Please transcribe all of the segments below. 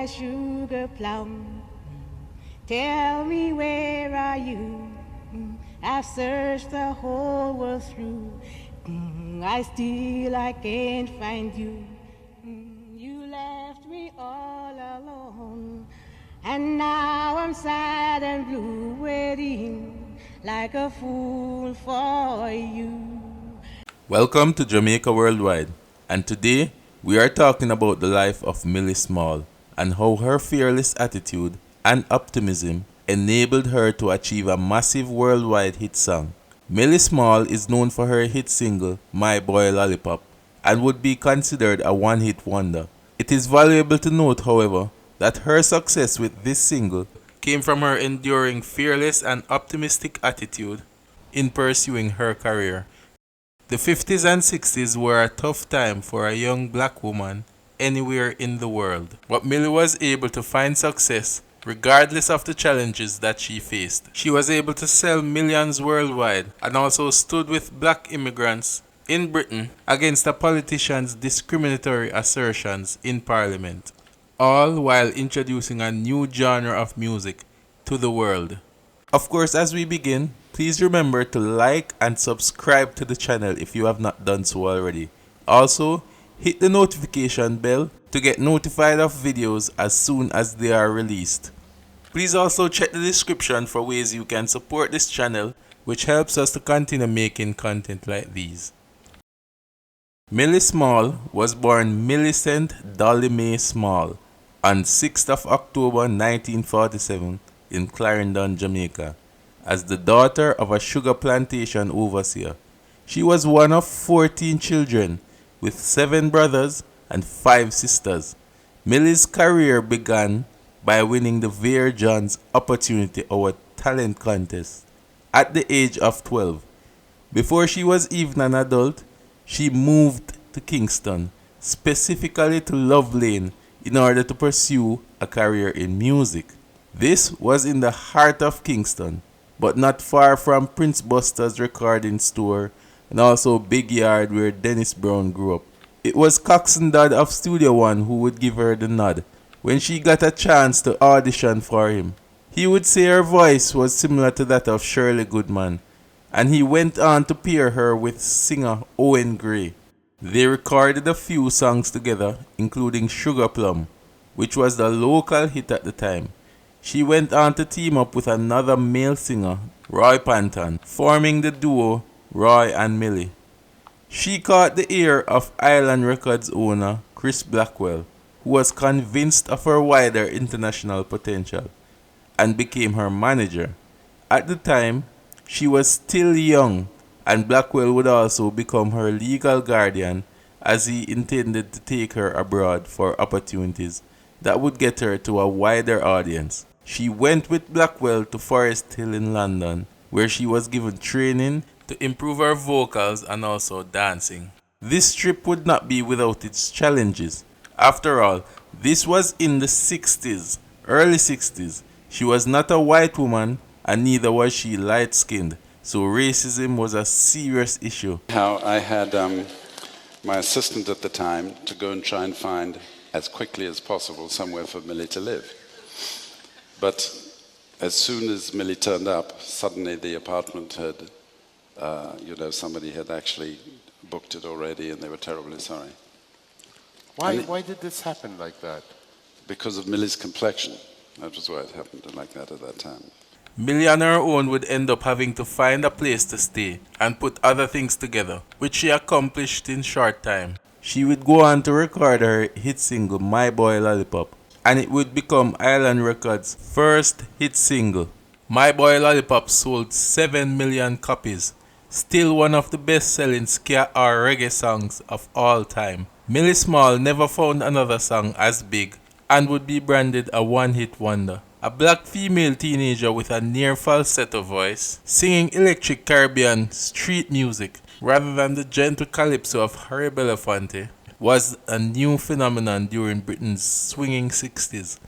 my sugar plum. Tell me, where are you? I've searched the whole world through. I can't find you. You left me all alone. And now I'm sad and blue, waiting like a fool for you. Welcome to Jamaica Worldwide, and today we are talking about the life of Millie Small and how her fearless attitude and optimism enabled her to achieve a massive worldwide hit song. Millie Small is known for her hit single, My Boy Lollipop, and would be considered a one-hit wonder. It is valuable to note, however, that her success with this single came from her enduring fearless and optimistic attitude in pursuing her career. The 50s and 60s were a tough time for a young black woman anywhere in the world, but Millie was able to find success regardless of the challenges that she faced. She was able to sell millions worldwide and also stood with black immigrants in Britain against the politicians' discriminatory assertions in Parliament, all while introducing a new genre of music to the world. Of course, as we begin, please remember to like and subscribe to the channel if you have not done so already. Also, hit the notification bell to get notified of videos as soon as they are released. Please also check the description for ways you can support this channel, which helps us to continue making content like these. Millie Small was born Millicent Dolly Mae Small on 6th of October 1947 in Clarendon, Jamaica, as the daughter of a sugar plantation overseer. She was one of 14 children, with 7 brothers and 5 sisters. Millie's career began by winning the Vere Johns Opportunity Award Talent Contest at the age of 12. Before she was even an adult, she moved to Kingston, specifically to Love Lane, in order to pursue a career in music. This was in the heart of Kingston, but not far from Prince Buster's recording store and also Big Yard where Dennis Brown grew up. It was Coxsone Dodd of Studio One who would give her the nod when she got a chance to audition for him. He would say her voice was similar to that of Shirley Goodman, and he went on to pair her with singer Owen Gray. They recorded a few songs together, including Sugar Plum, which was the local hit at the time. She went on to team up with another male singer, Roy Panton, forming the duo Roy and Millie. She caught the ear of Island Records owner Chris Blackwell, who was convinced of her wider international potential, and became her manager. At the time, she was still young, and Blackwell would also become her legal guardian as he intended to take her abroad for opportunities that would get her to a wider audience. She went with Blackwell to Forest Hill in London, where she was given training to improve her vocals and also dancing. This trip would not be without its challenges. After all, this was in the 60s, early 60s. She was not a white woman and neither was she light-skinned, so racism was a serious issue. How I had my assistant at the time to go and try and find as quickly as possible somewhere for Millie to live. But as soon as Millie turned up, suddenly the apartment had, somebody had actually booked it already and they were terribly sorry. Why did this happen like that? Because of Millie's complexion. That was why it happened like that at that time. Millie on her own would end up having to find a place to stay and put other things together, which she accomplished in short time. She would go on to record her hit single My Boy Lollipop, and it would become Island Records' first hit single. My Boy Lollipop sold 7 million copies, still one of the best-selling ska or reggae songs of all time. Millie Small never found another song as big and would be branded a one-hit wonder. A black female teenager with a near falsetto voice, singing electric Caribbean street music rather than the gentle calypso of Harry Belafonte, was a new phenomenon during Britain's swinging 60s,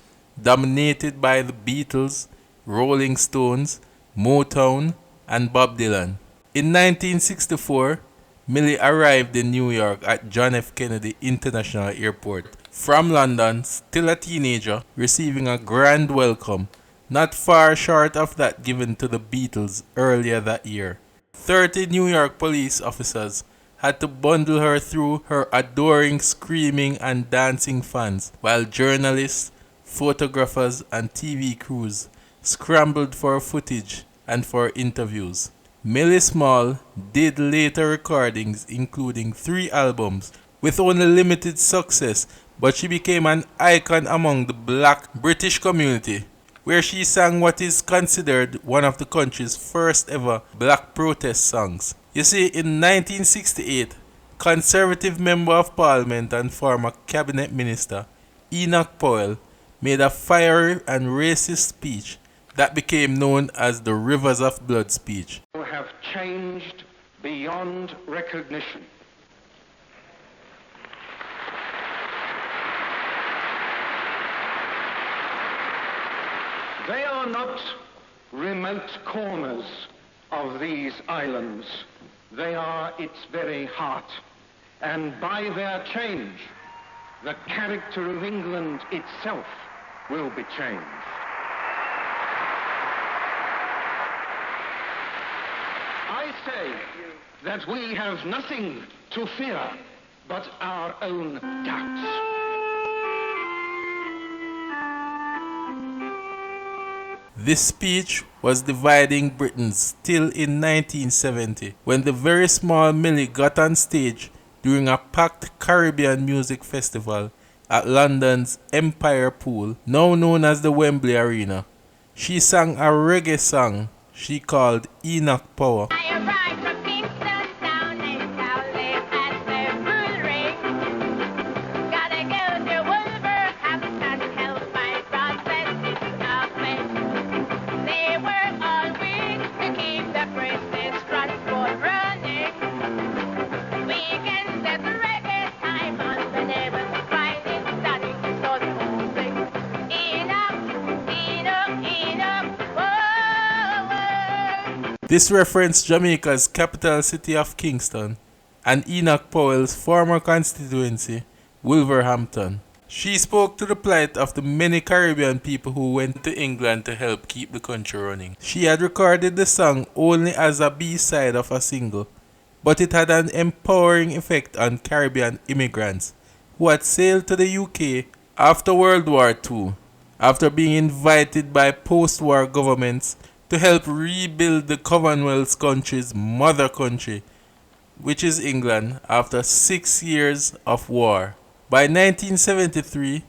dominated by the Beatles, Rolling Stones, Motown, and Bob Dylan. In 1964, Millie arrived in New York at John F. Kennedy International Airport From London, still a teenager, receiving a grand welcome, not far short of that given to the Beatles earlier that year. 30 New York police officers had to bundle her through her adoring, screaming, and dancing fans, while journalists, photographers, and TV crews scrambled for footage and for interviews. Millie Small did later recordings, including 3 albums, with only limited success, but she became an icon among the black British community, where she sang what is considered one of the country's first ever black protest songs. You see, in 1968, Conservative Member of Parliament and former Cabinet Minister Enoch Powell made a fiery and racist speech that became known as the Rivers of Blood speech. Have changed beyond recognition. They are not remote corners of these islands. They are its very heart. And by their change, the character of England itself will be changed. I say that we have nothing to fear but our own doubts. This speech was dividing Britain still in 1970, when the very small Millie got on stage during a packed Caribbean music festival at London's Empire Pool, now known as the Wembley Arena. She sang a reggae song she called Enoch Power. This referenced Jamaica's capital city of Kingston and Enoch Powell's former constituency, Wolverhampton. She spoke to the plight of the many Caribbean people who went to England to help keep the country running. She had recorded the song only as a B-side of a single, but it had an empowering effect on Caribbean immigrants who had sailed to the UK after World War II, after being invited by post-war governments to help rebuild the Commonwealth country's mother country, which is England, after 6 years of war. By 1973,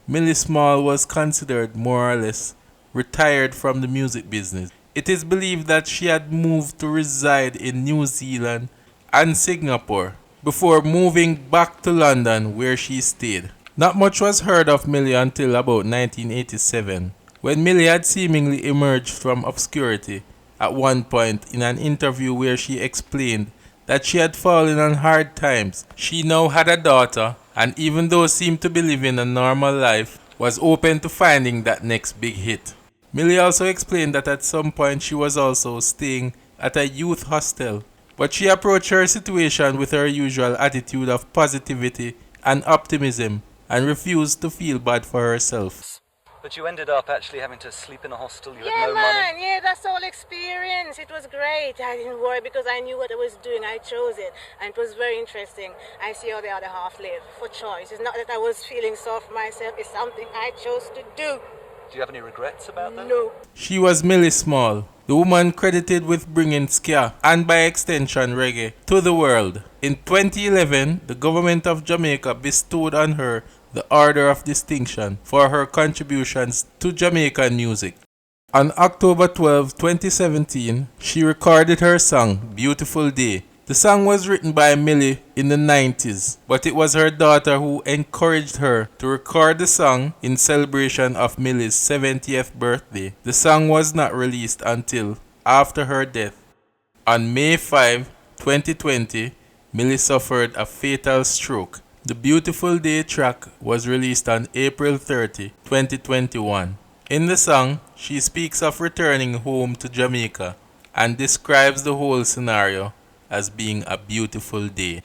Millie Small was considered more or less retired from the music business. It is believed that she had moved to reside in New Zealand and Singapore before moving back to London, where she stayed. Not much was heard of Millie until about 1987, when Millie had seemingly emerged from obscurity at one point in an interview where she explained that she had fallen on hard times. She now had a daughter, and even though seemed to be living a normal life, was open to finding that next big hit. Millie also explained that at some point she was also staying at a youth hostel, but she approached her situation with her usual attitude of positivity and optimism and refused to feel bad for herself. But you ended up actually having to sleep in a hostel, you Yeah, had no man, money. yeah, that's the whole experience. It was great. I didn't worry because I knew what I was doing. I chose it, and it was very interesting. I see how the other half live for choice. It's not that I was feeling sorry for myself. It's something I chose to do. Do you have any regrets about that? No. She was Millie Small, the woman credited with bringing ska, and by extension reggae, to the world. In 2011, the government of Jamaica bestowed on her the Order of Distinction for her contributions to Jamaican music. On October 12, 2017, she recorded her song, Beautiful Day. The song was written by Millie in the 90s, but it was her daughter who encouraged her to record the song in celebration of Millie's 70th birthday. The song was not released until after her death. On May 5, 2020, Millie suffered a fatal stroke. The Beautiful Day track was released on April 30, 2021. In the song, she speaks of returning home to Jamaica and describes the whole scenario as being a beautiful day.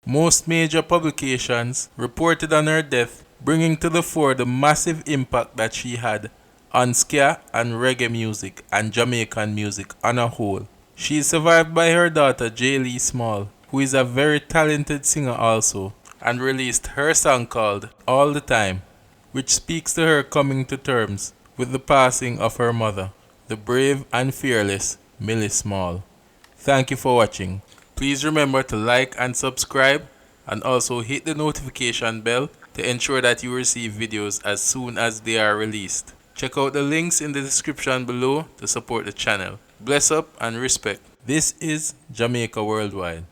Most major publications reported on her death bringing to the fore the massive impact that she had on ska and reggae music and Jamaican music on a whole. She is survived by her daughter Millie Small, who is a very talented singer also, and released her song called All the Time, which speaks to her coming to terms with the passing of her mother, the brave and fearless Millie Small. Thank you for watching. Please remember to like and subscribe, and also hit the notification bell to ensure that you receive videos as soon as they are released. Check out the links in the description below to support the channel. Bless up and respect. This is Jamaica Worldwide.